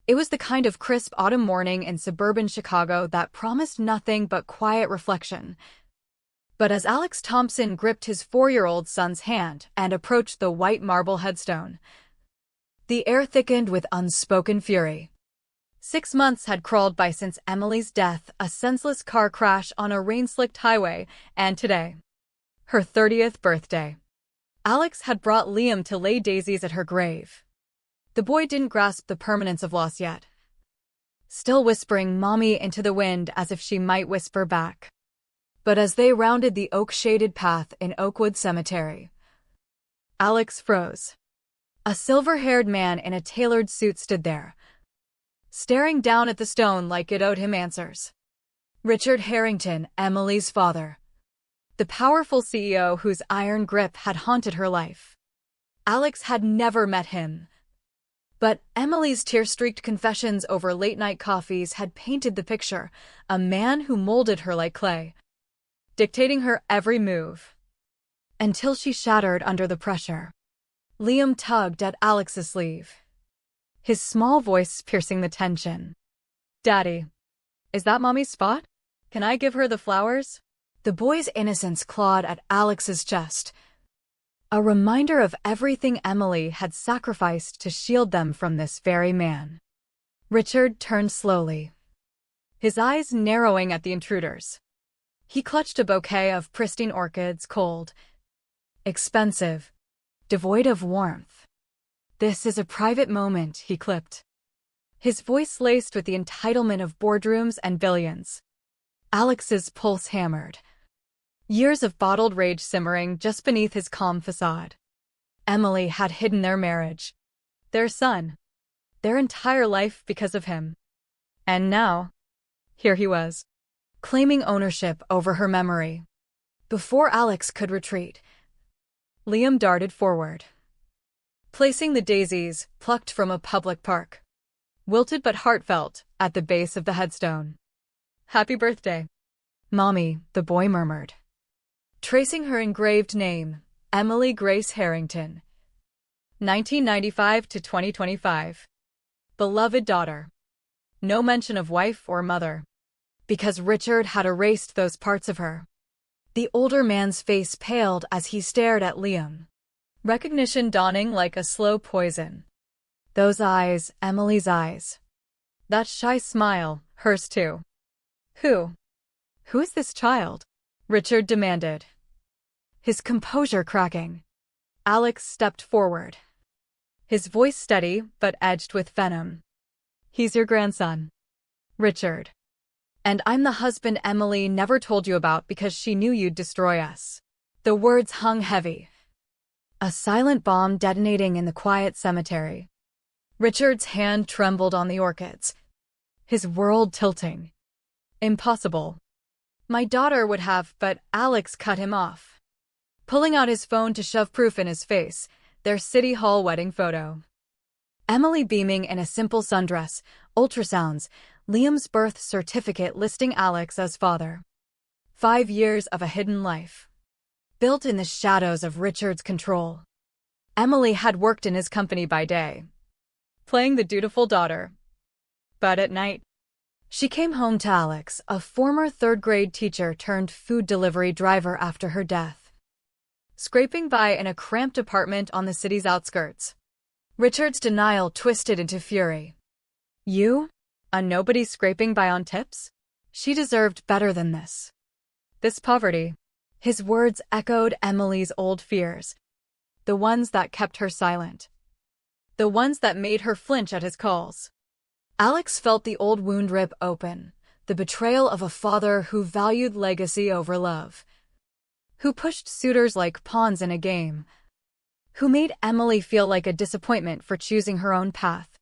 It was the kind of crisp autumn morning in suburban Chicago that promised nothing but quiet reflection. But as Alex Thompson gripped his 4-year-old son's hand and approached the white marble headstone, the air thickened with unspoken fury. 6 months had crawled by since Emily's death, a senseless car crash on a rain-slicked highway, and today, her 30th birthday. Alex had brought Liam to lay daisies at her grave. The boy didn't grasp the permanence of loss yet, still whispering "Mommy" into the wind as if she might whisper back. But as they rounded the oak-shaded path in Oakwood Cemetery, Alex froze. A silver-haired man in a tailored suit stood there, staring down at the stone like it owed him answers. Richard Harrington, Emily's father. The powerful CEO whose iron grip had haunted her life. Alex had never met him. But Emily's tear-streaked confessions over late-night coffees had painted the picture, a man who molded her like clay, dictating her every move. Until she shattered under the pressure. Liam tugged at Alex's sleeve, his small voice piercing the tension. "Daddy, is that Mommy's spot? Can I give her the flowers?" The boy's innocence clawed at Alex's chest, a reminder of everything Emily had sacrificed to shield them from this very man. Richard turned slowly, his eyes narrowing at the intruders. He clutched a bouquet of pristine orchids, cold, expensive, devoid of warmth. "This is a private moment," he clipped, his voice laced with the entitlement of boardrooms and billions. Alex's pulse hammered, years of bottled rage simmering just beneath his calm facade. Emily had hidden their marriage, their son, their entire life because of him. And now, here he was, claiming ownership over her memory. Before Alex could retreat, Liam darted forward, placing the daisies, plucked from a public park, wilted but heartfelt, at the base of the headstone. "Happy birthday, Mommy," the boy murmured, tracing her engraved name, Emily Grace Harrington, 1995 to 2025. Beloved daughter. No mention of wife or mother, because Richard had erased those parts of her. The older man's face paled as he stared at Liam, recognition dawning like a slow poison. Those eyes, Emily's eyes. That shy smile, hers too. Who is this child?" Richard demanded, his composure cracking. Alex stepped forward, his voice steady but edged with venom. "He's your grandson, Richard. And I'm the husband Emily never told you about because she knew you'd destroy us." The words hung heavy, a silent bomb detonating in the quiet cemetery. Richard's hand trembled on the orchids, his world tilting. "Impossible. My daughter would have," but Alex cut him off, pulling out his phone to shove proof in his face, their City Hall wedding photo. Emily beaming in a simple sundress, ultrasounds, Liam's birth certificate listing Alex as father. 5 years of a hidden life, built in the shadows of Richard's control. Emily had worked in his company by day, playing the dutiful daughter. But at night, she came home to Alex, a former third-grade teacher turned food delivery driver after her death, scraping by in a cramped apartment on the city's outskirts. Richard's denial twisted into fury. "You? A nobody scraping by on tips? She deserved better than this. This poverty." His words echoed Emily's old fears, the ones that kept her silent, the ones that made her flinch at his calls. Alex felt the old wound rip open, the betrayal of a father who valued legacy over love, who pushed suitors like pawns in a game, who made Emily feel like a disappointment for choosing her own path.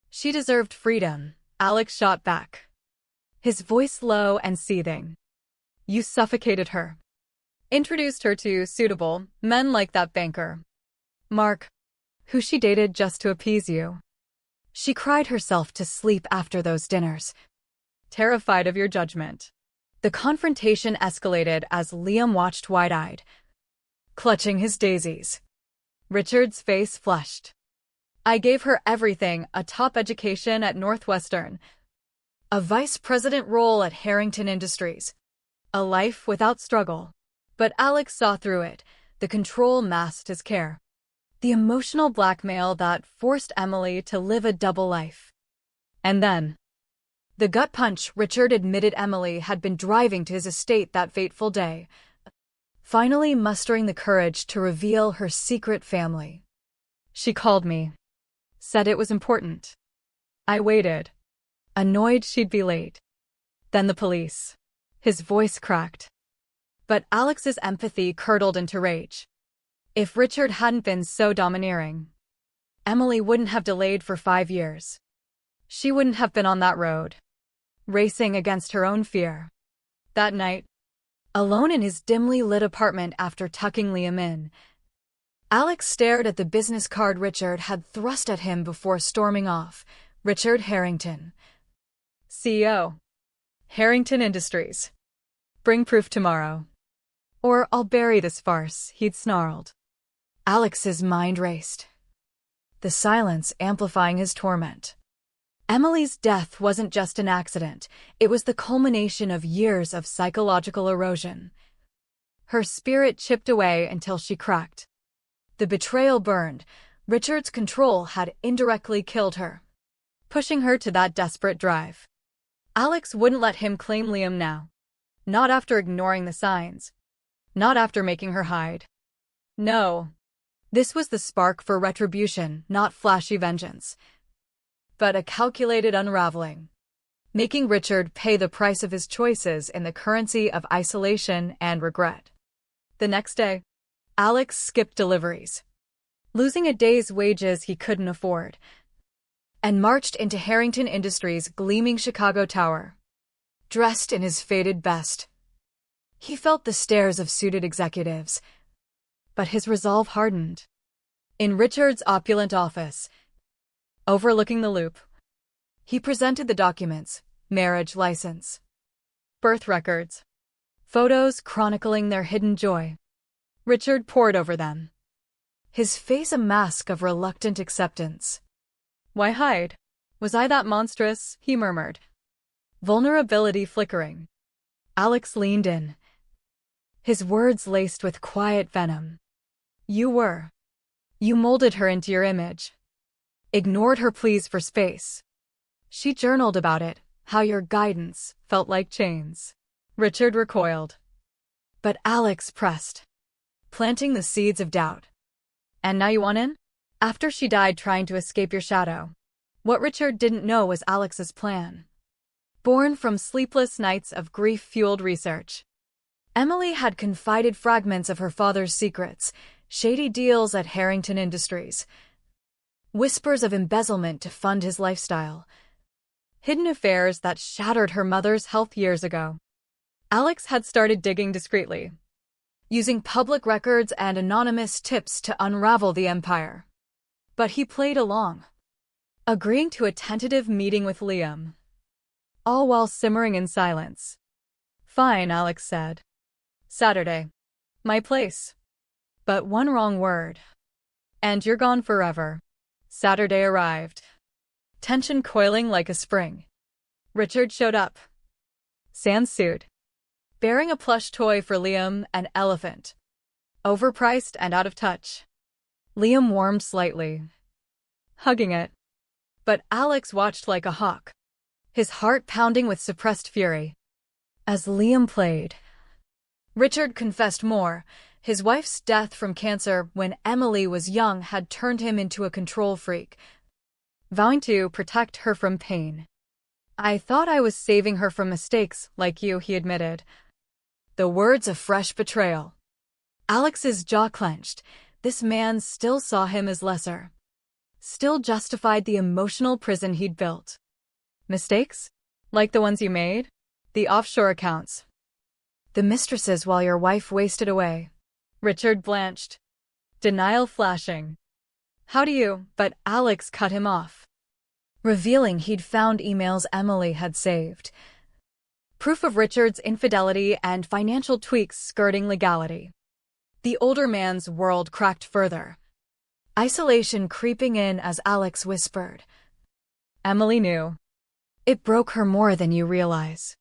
She deserved freedom, Alex shot back, his voice low and seething. "You suffocated her. Introduced her to suitable men like that banker, Mark, who she dated just to appease you. She cried herself to sleep after those dinners, terrified of your judgment." The confrontation escalated as Liam watched wide-eyed, clutching his daisies. Richard's face flushed, I gave her everything, a top education at Northwestern, a vice president role at Harrington Industries, a life without struggle. But Alex saw through it. The control masked his care. The emotional blackmail that forced Emily to live a double life. And then, the gut punch. Richard admitted Emily had been driving to his estate that fateful day, finally mustering the courage to reveal her secret family. She called me, said it was important. I waited, annoyed she'd be late. Then the police. His voice cracked. But Alex's empathy curdled into rage. If Richard hadn't been so domineering, Emily wouldn't have delayed for 5 years. She wouldn't have been on that road, racing against her own fear. That night, alone in his dimly lit apartment after tucking Liam in, Alex stared at the business card Richard had thrust at him before storming off. Richard Harrington, CEO, Harrington Industries. Bring proof tomorrow, or I'll bury this farce, he'd snarled. Alex's mind raced, the silence amplifying his torment. Emily's death wasn't just an accident, it was the culmination of years of psychological erosion. Her spirit chipped away until she cracked. The betrayal burned. Richard's control had indirectly killed her, pushing her to that desperate drive. Alex wouldn't let him claim Liam now. Not after ignoring the signs. Not after making her hide. No. This was the spark for retribution, not flashy vengeance, but a calculated unraveling, making Richard pay the price of his choices in the currency of isolation and regret. The next day, Alex skipped deliveries, losing a day's wages he couldn't afford, and marched into Harrington Industries' gleaming Chicago tower, dressed in his faded best. He felt the stares of suited executives, but his resolve hardened. In Richard's opulent office, overlooking the Loop, he presented the documents: marriage license, birth records, photos chronicling their hidden joy. Richard pored over them, his face a mask of reluctant acceptance. Why hide? Was I that monstrous? He murmured, vulnerability flickering. Alex leaned in, his words laced with quiet venom. You were. You molded her into your image. Ignored her pleas for space. She journaled about it, how your guidance felt like chains. Richard recoiled. But Alex pressed, planting the seeds of doubt. And now you want in? After she died trying to escape your shadow. What Richard didn't know was Alex's plan. Born from sleepless nights of grief-fueled research, Emily had confided fragments of her father's secrets, shady deals at Harrington Industries, whispers of embezzlement to fund his lifestyle, hidden affairs that shattered her mother's health years ago. Alex had started digging discreetly, using public records and anonymous tips to unravel the empire. But he played along, agreeing to a tentative meeting with Liam, all while simmering in silence. Fine, Alex said. Saturday. My place. But one wrong word, and you're gone forever. Saturday arrived, tension coiling like a spring. Richard showed up, sans suit, bearing a plush toy for Liam, an elephant, overpriced and out of touch. Liam warmed slightly, hugging it, but Alex watched like a hawk, his heart pounding with suppressed fury. As Liam played, Richard confessed more. His wife's death from cancer when Emily was young had turned him into a control freak, vowing to protect her from pain. I thought I was saving her from mistakes like you, he admitted. The words of fresh betrayal. Alex's jaw clenched. This man still saw him as lesser, still justified the emotional prison he'd built. Mistakes? Like the ones you made? The offshore accounts. The mistresses while your wife wasted away. Richard blanched, denial flashing. How do you? But Alex cut him off, revealing he'd found emails Emily had saved. Proof of Richard's infidelity and financial tweaks skirting legality. The older man's world cracked further. isolation creeping in as Alex whispered. Emily knew. It broke her more than you realize.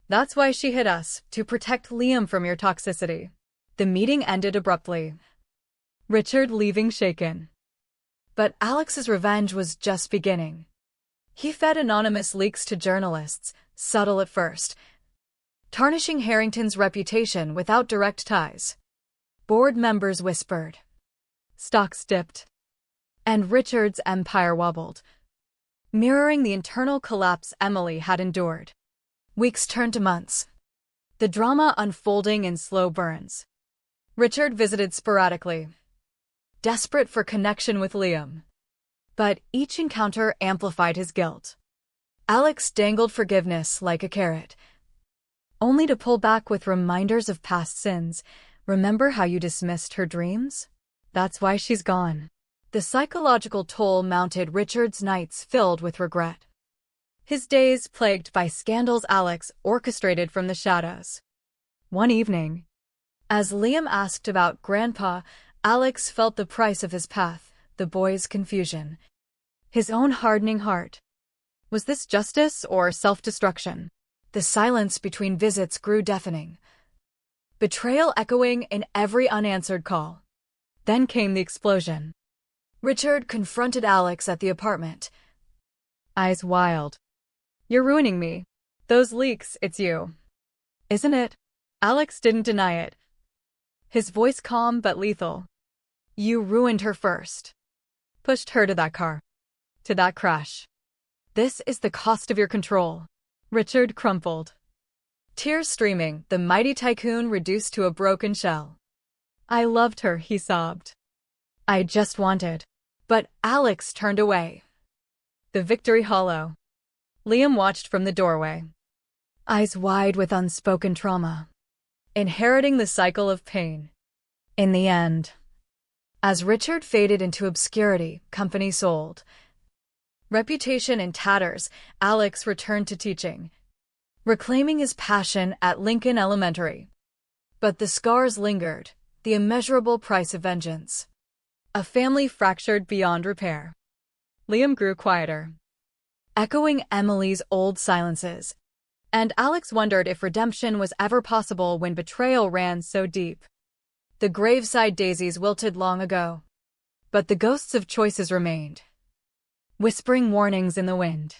That's why she hid us, to protect Liam from your toxicity. The meeting ended abruptly. Richard leaving shaken. But Alex's revenge was just beginning. He fed anonymous leaks to journalists, subtle at first, tarnishing Harrington's reputation without direct ties. Board members whispered. Stocks dipped. And Richard's empire wobbled, mirroring the internal collapse Emily had endured. Weeks turned to months, the drama unfolding in slow burns. Richard visited sporadically, desperate for connection with Liam. But each encounter amplified his guilt. Alex dangled forgiveness like a carrot, only to pull back with reminders of past sins. Remember how you dismissed her dreams? That's why she's gone. The psychological toll mounted. Richard's nights filled with regret, his days plagued by scandals Alex orchestrated from the shadows. One evening, as Liam asked about Grandpa, Alex felt the price of his path, the boy's confusion, his own hardening heart. Was this justice or self-destruction? The silence between visits grew deafening, betrayal echoing in every unanswered call. Then came the explosion. Richard confronted Alex at the apartment, eyes wild. You're ruining me. Those leaks, it's you. Isn't it? Alex didn't deny it, his voice calm but lethal. You ruined her first. Pushed her to that car. To that crash. This is the cost of your control. Richard crumpled, tears streaming, the mighty tycoon reduced to a broken shell. I loved her, he sobbed. I just wanted. But Alex turned away, the victory hollow. Liam watched from the doorway, eyes wide with unspoken trauma, inheriting the cycle of pain. In the end, as Richard faded into obscurity, company sold. Reputation in tatters, Alex returned to teaching, reclaiming his passion at Lincoln Elementary. But the scars lingered, the immeasurable price of vengeance. A family fractured beyond repair. Liam grew quieter, echoing Emily's old silences. And Alex wondered if redemption was ever possible when betrayal ran so deep. The graveside daisies wilted long ago, but the ghosts of choices remained, whispering warnings in the wind.